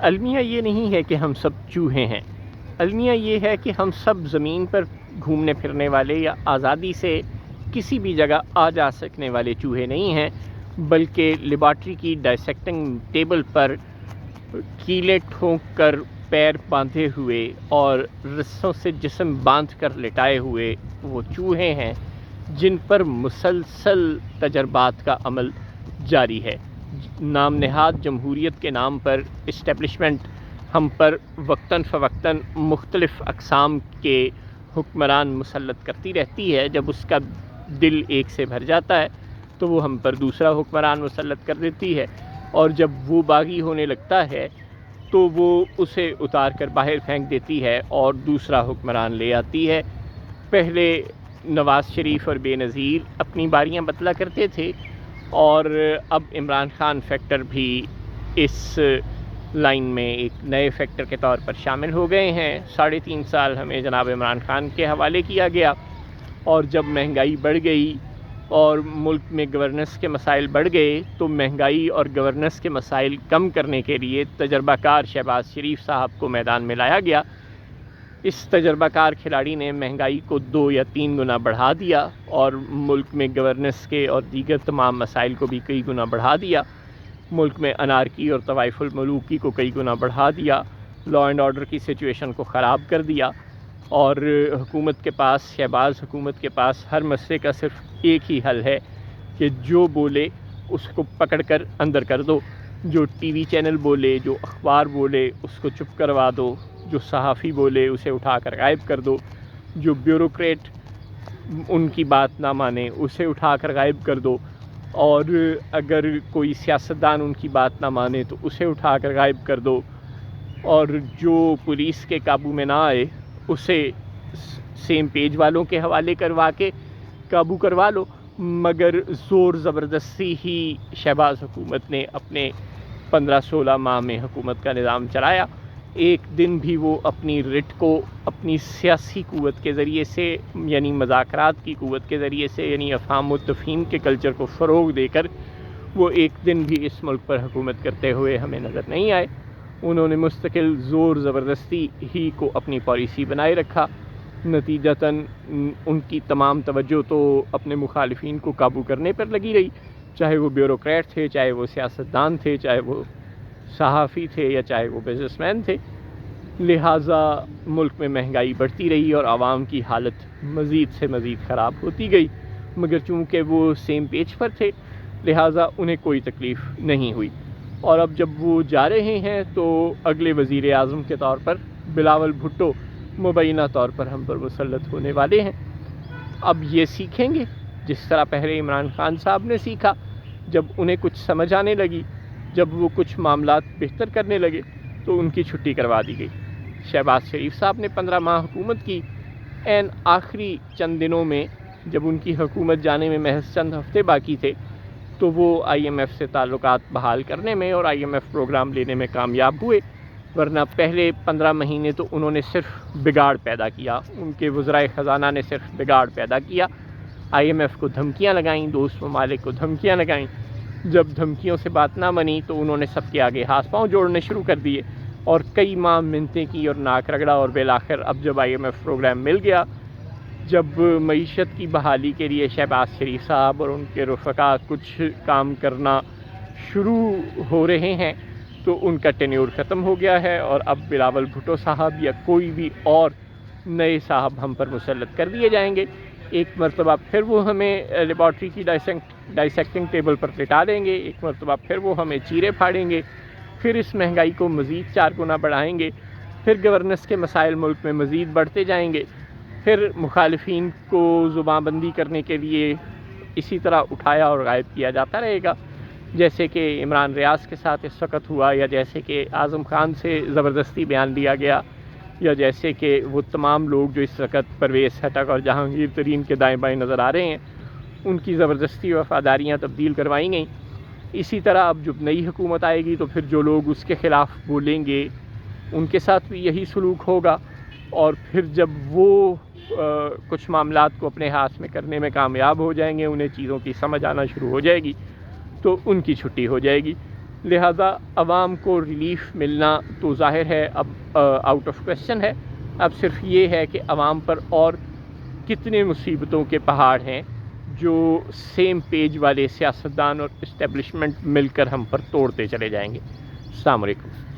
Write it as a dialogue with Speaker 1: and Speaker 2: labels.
Speaker 1: المیہ یہ نہیں ہے کہ ہم سب چوہے ہیں، المیہ یہ ہے کہ ہم سب زمین پر گھومنے پھرنے والے یا آزادی سے کسی بھی جگہ آ جا سکنے والے چوہے نہیں ہیں، بلکہ لیبارٹری کی ڈائسیکٹنگ ٹیبل پر کیلے ٹھونک کر پیر باندھے ہوئے اور رسوں سے جسم باندھ کر لٹائے ہوئے وہ چوہے ہیں جن پر مسلسل تجربات کا عمل جاری ہے۔ نام نہاد جمہوریت کے نام پر اسٹیبلشمنٹ ہم پر وقتاً فوقتاً مختلف اقسام کے حکمران مسلط کرتی رہتی ہے۔ جب اس کا دل ایک سے بھر جاتا ہے تو وہ ہم پر دوسرا حکمران مسلط کر دیتی ہے، اور جب وہ باغی ہونے لگتا ہے تو وہ اسے اتار کر باہر پھینک دیتی ہے اور دوسرا حکمران لے آتی ہے۔ پہلے نواز شریف اور بے نظیر اپنی باریاں بتلا کرتے تھے، اور اب عمران خان فیکٹر بھی اس لائن میں ایک نئے فیکٹر کے طور پر شامل ہو گئے ہیں۔ 3.5 سال ہمیں جناب عمران خان کے حوالے کیا گیا، اور جب مہنگائی بڑھ گئی اور ملک میں گورننس کے مسائل بڑھ گئے تو مہنگائی اور گورننس کے مسائل کم کرنے کے لیے تجربہ کار شہباز شریف صاحب کو میدان میں لایا گیا۔ اس تجربہ کار کھلاڑی نے مہنگائی کو 2 یا 3 گنا بڑھا دیا، اور ملک میں گورننس کے اور دیگر تمام مسائل کو بھی کئی گنا بڑھا دیا۔ ملک میں انارکی اور طوائف الملوکی کو کئی گنا بڑھا دیا، لا اینڈ آرڈر کی سچویشن کو خراب کر دیا، اور حکومت کے پاس، شہباز حکومت کے پاس ہر مسئلے کا صرف ایک ہی حل ہے کہ جو بولے اس کو پکڑ کر اندر کر دو، جو ٹی وی چینل بولے، جو اخبار بولے اس کو چپ کروا دو، جو صحافی بولے اسے اٹھا کر غائب کر دو، جو بیوروکریٹ ان کی بات نہ مانے اسے اٹھا کر غائب کر دو، اور اگر کوئی سیاستدان ان کی بات نہ مانے تو اسے اٹھا کر غائب کر دو، اور جو پولیس کے قابو میں نہ آئے اسے سیم پیج والوں کے حوالے کروا کے قابو کروا لو۔ مگر زور زبردستی ہی شہباز حکومت نے اپنے 15-16 ماہ میں حکومت کا نظام چلایا۔ ایک دن بھی وہ اپنی رٹ کو اپنی سیاسی قوت کے ذریعے سے، یعنی مذاکرات کی قوت کے ذریعے سے، یعنی افہام و تفہیم کے کلچر کو فروغ دے کر وہ ایک دن بھی اس ملک پر حکومت کرتے ہوئے ہمیں نظر نہیں آئے۔ انہوں نے مستقل زور زبردستی ہی کو اپنی پالیسی بنائے رکھا، نتیجتاً ان کی تمام توجہ تو اپنے مخالفین کو قابو کرنے پر لگی رہی، چاہے وہ بیوروکریٹ تھے، چاہے وہ سیاستدان تھے، چاہے وہ صحافی تھے، یا چاہے وہ بزنس مین تھے۔ لہٰذا ملک میں مہنگائی بڑھتی رہی اور عوام کی حالت مزید سے مزید خراب ہوتی گئی، مگر چونکہ وہ سیم پیج پر تھے لہٰذا انہیں کوئی تکلیف نہیں ہوئی۔ اور اب جب وہ جا رہے ہیں تو اگلے وزیر اعظم کے طور پر بلاول بھٹو مبینہ طور پر ہم پر مسلط ہونے والے ہیں۔ اب یہ سیکھیں گے جس طرح پہلے عمران خان صاحب نے سیکھا، جب انہیں کچھ سمجھ آنے لگی، جب وہ کچھ معاملات بہتر کرنے لگے تو ان کی چھٹی کروا دی گئی۔ شہباز شریف صاحب نے 15 ماہ حکومت کی، عین آخری چند دنوں میں جب ان کی حکومت جانے میں محض چند ہفتے باقی تھے تو وہ آئی ایم ایف سے تعلقات بحال کرنے میں اور آئی ایم ایف پروگرام لینے میں کامیاب ہوئے، ورنہ پہلے 15 مہینے تو انہوں نے صرف بگاڑ پیدا کیا، ان کے وزرائے خزانہ نے صرف بگاڑ پیدا کیا، آئی ایم ایف کو دھمکیاں لگائیں، دوست ممالک کو دھمکیاں لگائیں، جب دھمکیوں سے بات نہ بنی تو انہوں نے سب کے آگے ہاتھ پاؤں جوڑنے شروع کر دیے، اور کئی ماہ منتیں کی اور ناک رگڑا، اور بالآخر اب جب آئی ایم ایف پروگرام مل گیا، جب معیشت کی بحالی کے لیے شہباز شریف صاحب اور ان کے رفقا کچھ کام کرنا شروع ہو رہے ہیں تو ان کا ٹینیور ختم ہو گیا ہے، اور اب بلاول بھٹو صاحب یا کوئی بھی اور نئے صاحب ہم پر مسلط کر دیے جائیں گے۔ ایک مرتبہ پھر وہ ہمیں لیبارٹری کی ڈائسیکٹنگ ٹیبل پر لٹا دیں گے، ایک مرتبہ پھر وہ ہمیں چیرے پھاڑیں گے، پھر اس مہنگائی کو مزید 4 گنا بڑھائیں گے، پھر گورننس کے مسائل ملک میں مزید بڑھتے جائیں گے، پھر مخالفین کو زباں بندی کرنے کے لیے اسی طرح اٹھایا اور غائب کیا جاتا رہے گا، جیسے کہ عمران ریاض کے ساتھ اس وقت ہوا، یا جیسے کہ اعظم خان سے زبردستی بیان لیا گیا، یا جیسے کہ وہ تمام لوگ جو اس وقت پرویز خٹک اور جہانگیر ترین کے دائیں بائیں نظر آ رہے ہیں ان کی زبردستی وفاداریاں تبدیل کروائی گئیں۔ اسی طرح اب جب نئی حکومت آئے گی تو پھر جو لوگ اس کے خلاف بولیں گے ان کے ساتھ بھی یہی سلوک ہوگا، اور پھر جب وہ کچھ معاملات کو اپنے ہاتھ میں کرنے میں کامیاب ہو جائیں گے، انہیں چیزوں کی سمجھ آنا شروع ہو جائے گی تو ان کی چھٹی ہو جائے گی۔ لہذا عوام کو ریلیف ملنا تو ظاہر ہے اب آؤٹ آف کویسچن ہے. اب صرف یہ ہے کہ عوام پر اور کتنے مصیبتوں کے پہاڑ ہیں جو سیم پیج والے سیاستدان اور اسٹیبلشمنٹ مل کر ہم پر توڑتے چلے جائیں گے. السلام علیکم.